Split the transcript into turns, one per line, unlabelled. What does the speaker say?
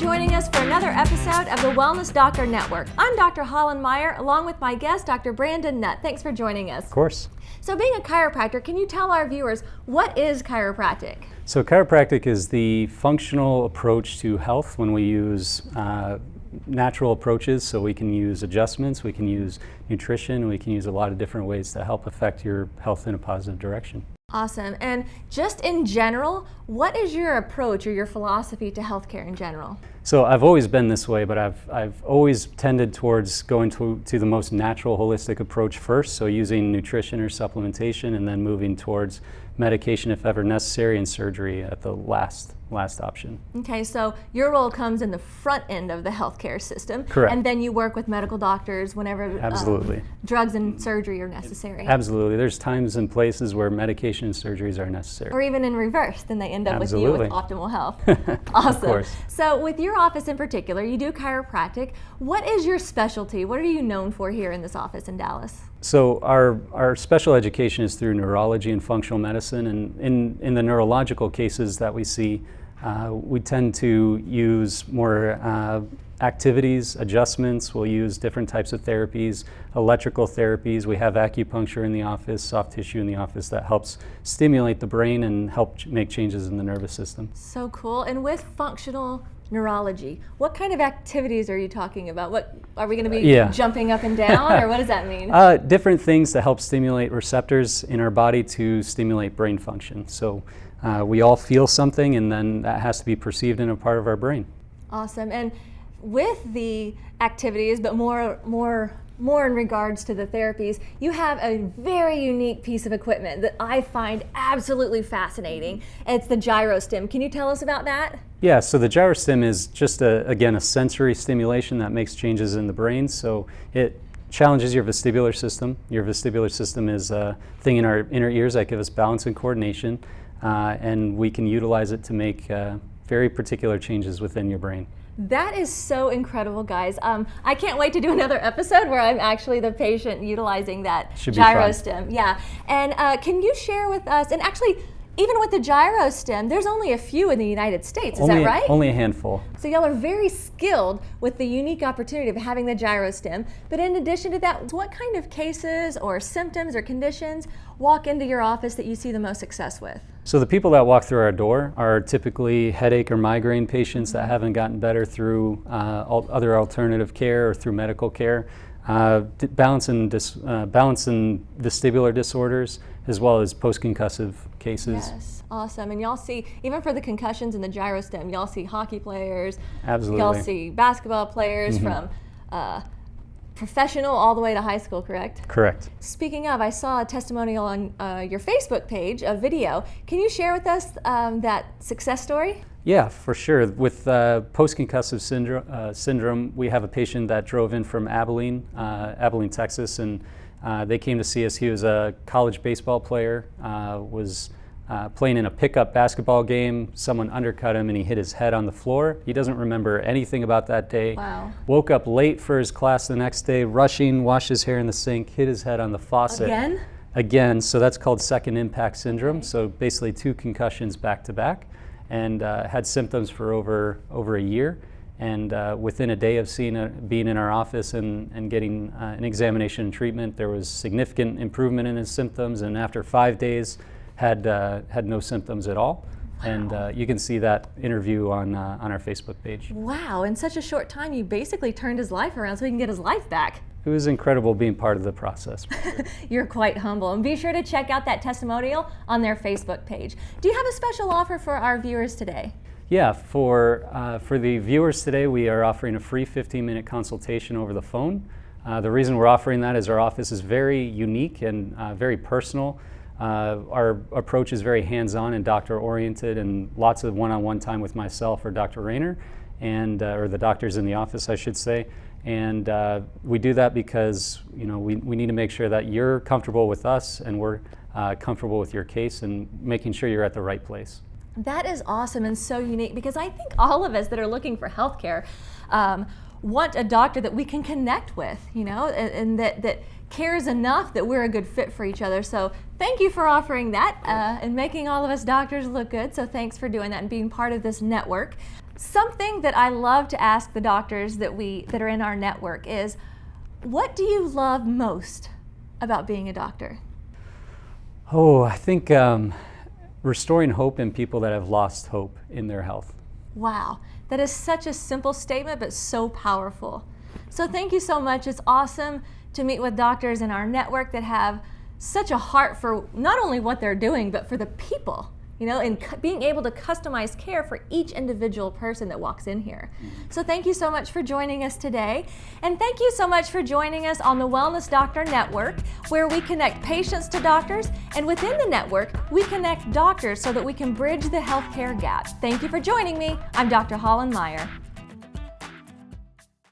joining us for another episode of the Wellness Doctor Network. I'm Dr. Holland Meyer, along with my guest, Dr. Brandon Nutt. Thanks for joining us.
Of course.
So being a chiropractor, can you tell our viewers, what is chiropractic?
So chiropractic is the functional approach to health when we use natural approaches. So we can use adjustments, we can use nutrition, we can use a lot of different ways to help affect your health in a positive direction.
Awesome. And just in general, what is your approach or your philosophy to healthcare in general?
So I've always been this way, but I've always tended towards going to the most natural, holistic approach first. So using nutrition or supplementation, and then moving towards medication if ever necessary, and surgery at the last option.
Okay, so your role comes in the front end of the healthcare system.
Correct.
And then you work with medical doctors whenever
Absolutely.
Drugs and surgery are necessary.
Absolutely. There's times and places where medication and surgeries are necessary.
Or even in reverse, then they end up
Absolutely.
with you with optimal health. Awesome.
Of course.
So with your office in particular, you do chiropractic. What is your specialty? What are you known for here in this office in Dallas?
So our special education is through neurology and functional medicine, and in the neurological cases that we see, we tend to use more activities, adjustments. We'll use different types of therapies, electrical therapies. We have acupuncture in the office, soft tissue in the office that helps stimulate the brain and help make changes in the nervous system.
So cool. And with functional neurology, what kind of activities are you talking about? What are we going to be jumping up and down, or what does that mean?
Different things to help stimulate receptors in our body to stimulate brain function. So we all feel something, and then that has to be perceived in a part of our brain.
Awesome. And with the activities, but more in regards to the therapies, you have a very unique piece of equipment that I find absolutely fascinating. It's the gyrostim. Can you tell us about that?
Yeah, so the gyrostim is just, again, a sensory stimulation that makes changes in the brain. So it challenges your vestibular system. Your vestibular system is a thing in our inner ears that gives us balance and coordination, and we can utilize it to make very particular changes within your brain.
That is so incredible, guys. I can't wait to do another episode where I'm actually the patient utilizing that gyrostim. Yeah, and can you share with us, and actually, even with the gyrostim, there's only a few in the United States, is that right?
Only a handful.
So y'all are very skilled with the unique opportunity of having the gyrostim. But in addition to that, what kind of cases or symptoms or conditions walk into your office that you see the most success with?
So the people that walk through our door are typically headache or migraine patients that haven't gotten better through other alternative care or through medical care. Balance and vestibular disorders, as well as post-concussive cases.
Yes, awesome. And y'all see, even for the concussions and the gyrostim, y'all see hockey players.
Absolutely.
Y'all see basketball players from professional all the way to high school, correct?
Correct.
Speaking of, I saw a testimonial on your Facebook page, a video. Can you share with us that success story?
Yeah, for sure. With post-concussive syndrome, we have a patient that drove in from Abilene, Texas, and they came to see us. He was a college baseball player, was playing in a pickup basketball game. Someone undercut him and he hit his head on the floor. He doesn't remember anything about that day.
Wow.
Woke up late for his class the next day, rushing, washed his hair in the sink, hit his head on the faucet. Again, so that's called second impact syndrome. Right. So basically 2 concussions back to back, and had symptoms for over a year. And within a day of being in our office and getting an examination and treatment, there was significant improvement in his symptoms, and after 5 days had no symptoms at all. Wow. And you can see that interview on our Facebook page.
Wow, in such a short time you basically turned his life around so he can get his life back.
It was incredible being part of the process.
You're quite humble, and be sure to check out that testimonial on their Facebook page. Do you have a special offer for our viewers today?
Yeah, for the viewers today, we are offering a free 15-minute consultation over the phone. The reason we're offering that is our office is very unique and very personal. Our approach is very hands-on and doctor-oriented, and lots of one-on-one time with myself or Dr. Rayner, and or the doctors in the office, I should say. And we do that because we need to make sure that you're comfortable with us and we're comfortable with your case, and making sure you're at the right place.
That is awesome and so unique, because I think all of us that are looking for healthcare want a doctor that we can connect with, and that cares enough that we're a good fit for each other. So thank you for offering that and making all of us doctors look good. So thanks for doing that and being part of this network. Something that I love to ask the doctors that are in our network is, what do you love most about being a doctor?
Oh, I think restoring hope in people that have lost hope in their health.
Wow, that is such a simple statement, but so powerful. So thank you so much. It's awesome to meet with doctors in our network that have such a heart for not only what they're doing, but for the people, and being able to customize care for each individual person that walks in here. So thank you so much for joining us today. And thank you so much for joining us on the Wellness Doctor Network, where we connect patients to doctors, and within the network, we connect doctors so that we can bridge the healthcare gap. Thank you for joining me. I'm Dr. Holland Meyer.